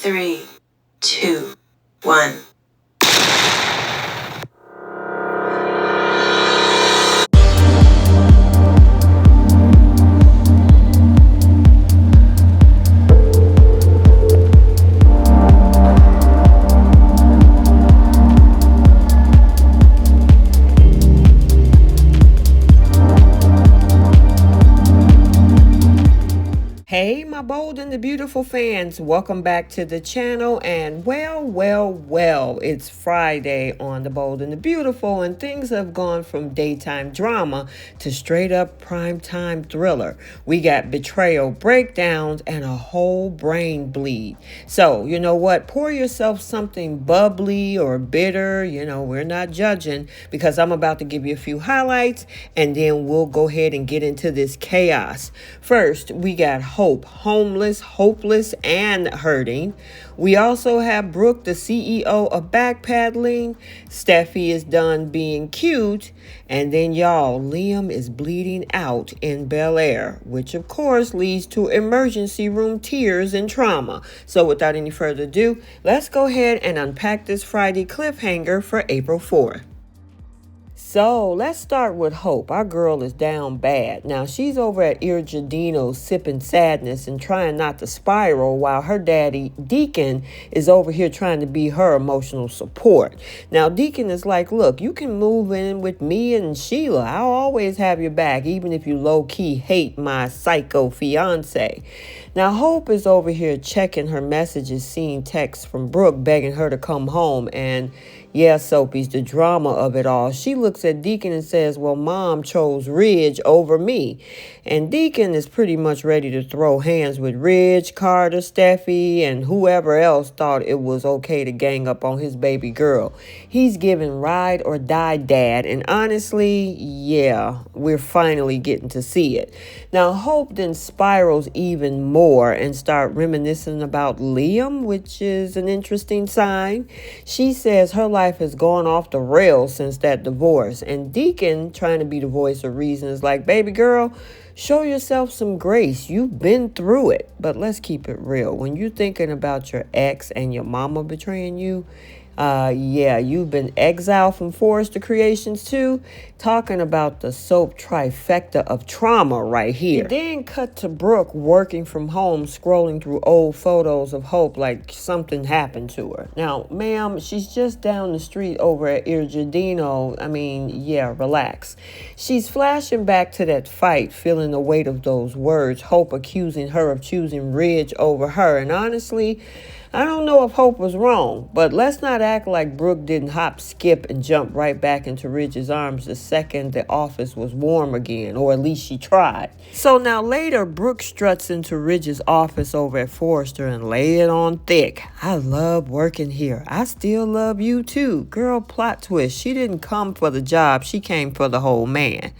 3, 2, 1. Hey, my bold and the beautiful fans, welcome back to the channel. And well, it's Friday on the Bold and the Beautiful, and things have gone from daytime drama to straight up primetime thriller. We got betrayal breakdowns and a whole brain bleed. So, you know what? Pour yourself something bubbly or bitter. We're not judging, because I'm about to give you a few highlights and then we'll go ahead and get into this chaos. First, we got Hope, homeless, hopeless, and hurting. We also have Brooke, the CEO of Backpedaling. Steffy is done being cute. And then, y'all, Liam is bleeding out in Bel Air, which of course leads to emergency room tears and trauma. So without any further ado, let's go ahead and unpack this Friday cliffhanger for April 4th. So let's start with Hope. Our girl is down bad. Now she's over at Irgidino's sipping sadness and trying not to spiral, while her daddy, Deacon, is over here trying to be her emotional support. Now Deacon is like, look, you can move in with me and Sheila. I'll always have your back, even if you low-key hate my psycho fiance. Now Hope is over here checking her messages, seeing texts from Brooke begging her to come home, and yeah, Soapy's the drama of it all. She looks at Deacon and says, well, Mom chose Ridge over me. And Deacon is pretty much ready to throw hands with Ridge, Carter, Steffy, and whoever else thought it was okay to gang up on his baby girl. He's giving ride or die dad. And honestly, yeah, we're finally getting to see it. Now, Hope then spirals even more and start reminiscing about Liam, which is an interesting sign. She says her life has gone off the rails since that divorce. And Deacon, trying to be the voice of reason, is like, baby girl, show yourself some grace. You've been through it. But let's keep it real. When you're thinking about your ex and your mama betraying you, you've been exiled from Forrester Creations too. Talking about the soap trifecta of trauma right here. And then cut to Brooke working from home, scrolling through old photos of Hope like something happened to her. Now, ma'am, she's just down the street over at Irgidino. Relax. She's flashing back to that fight, feeling the weight of those words, Hope accusing her of choosing Ridge over her. And honestly, I don't know if Hope was wrong, but let's not act like Brooke didn't hop, skip, and jump right back into Ridge's arms the second the office was warm again, or at least she tried. So now later, Brooke struts into Ridge's office over at Forrester and lay it on thick. I love working here. I still love you too. Girl, plot twist. She didn't come for the job. She came for the whole man.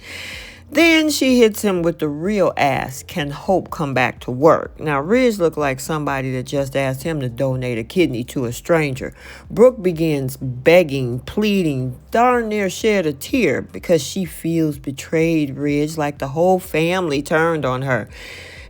Then she hits him with the real ask, can Hope come back to work? Now, Ridge looked like somebody that just asked him to donate a kidney to a stranger. Brooke begins begging, pleading, darn near shed a tear because she feels betrayed, Ridge, like the whole family turned on her.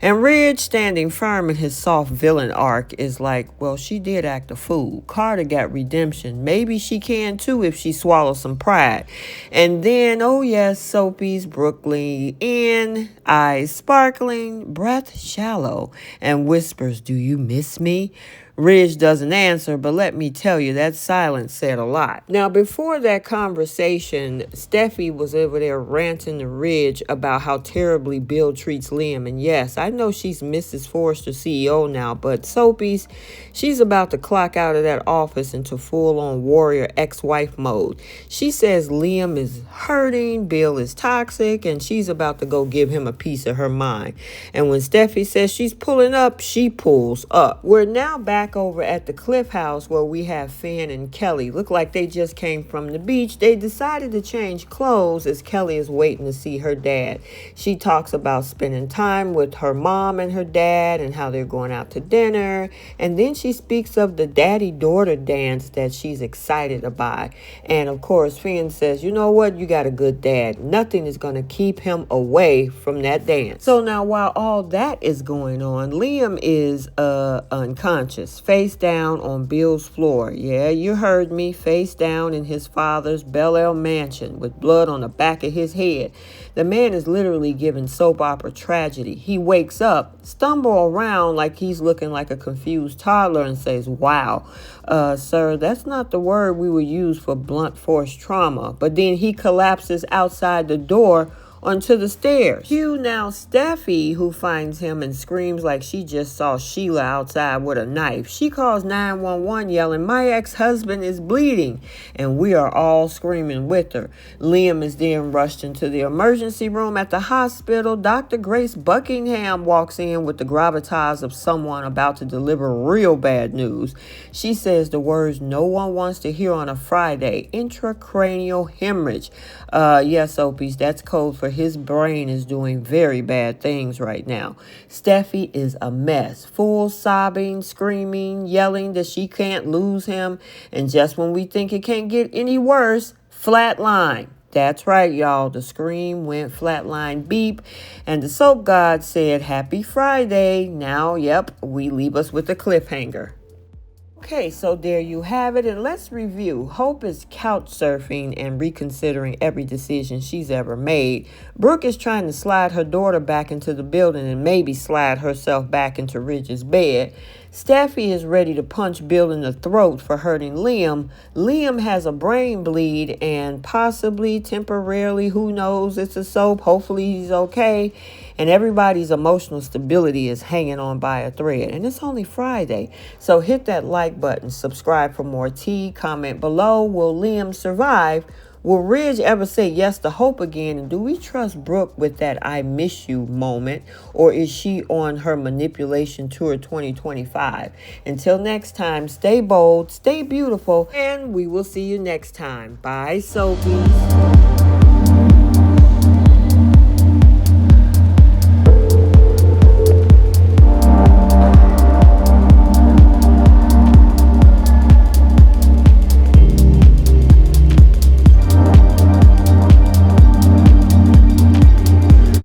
And Ridge, standing firm in his soft villain arc, is like, well, she did act a fool. Carter got redemption. Maybe she can too if she swallows some pride. And then, oh yes, Soapy's Brooklyn in, eyes sparkling, breath shallow, and whispers, do you miss me? Ridge doesn't answer, but let me tell you, that silence said a lot. Now, before that conversation, Steffy was over there ranting to Ridge about how terribly Bill treats Liam. And yes, I know she's Mrs. Forrester CEO now, but Soapy's, she's about to clock out of that office into full-on warrior ex-wife mode. She says Liam is hurting, Bill is toxic, and she's about to go give him a piece of her mind. And when Steffy says she's pulling up, she pulls up. We're now back over at the Cliff House where we have Finn and Kelly. Look like they just came from the beach. They decided to change clothes as Kelly is waiting to see her dad. She talks about spending time with her mom and her dad and how they're going out to dinner. And then she speaks of the daddy-daughter dance that she's excited about. And of course, Finn says, you know what? You got a good dad. Nothing is going to keep him away from that dance. So now while all that is going on, Liam is unconscious. is face down on Bill's floor. Yeah, you heard me, face down in his father's Bel Air mansion with blood on the back of his head. The man is literally given soap opera tragedy. He wakes up, stumble around like he's looking like a confused toddler and says, "Wow, sir, that's not the word we would use for blunt force trauma." But then he collapses outside the door onto the stairs. Cue now Steffy, who finds him and screams like she just saw Sheila outside with a knife. She calls 911 yelling, "My ex-husband is bleeding," and we are all screaming with her. Liam is then rushed into the emergency room at the hospital. Dr. Grace Buckingham walks in with the gravitas of someone about to deliver real bad news. She says the words no one wants to hear on a Friday: intracranial hemorrhage. Yes, Opies, that's code for his brain is doing very bad things right now. Steffy is a mess, full sobbing, screaming, yelling that she can't lose him. And just when we think it can't get any worse, flatline. That's right, y'all. The scream went flatline beep. And the soap god said, "Happy Friday." Now, yep, we leave us with a cliffhanger. Okay, so there you have it, and let's review. Hope is couch surfing and reconsidering every decision she's ever made. Brooke is trying to slide her daughter back into the building and maybe slide herself back into Ridge's bed. Steffy is ready to punch Bill in the throat for hurting Liam. Liam has a brain bleed and possibly temporarily, who knows, it's a soap. Hopefully he's okay. And everybody's emotional stability is hanging on by a thread. And it's only Friday. So hit that like button, subscribe for more tea, comment below. Will Liam survive? Will Ridge ever say yes to Hope again? And do we trust Brooke with that "I miss you" moment? Or is she on her manipulation tour 2025? Until next time, stay bold, stay beautiful, and we will see you next time. Bye, Soapies.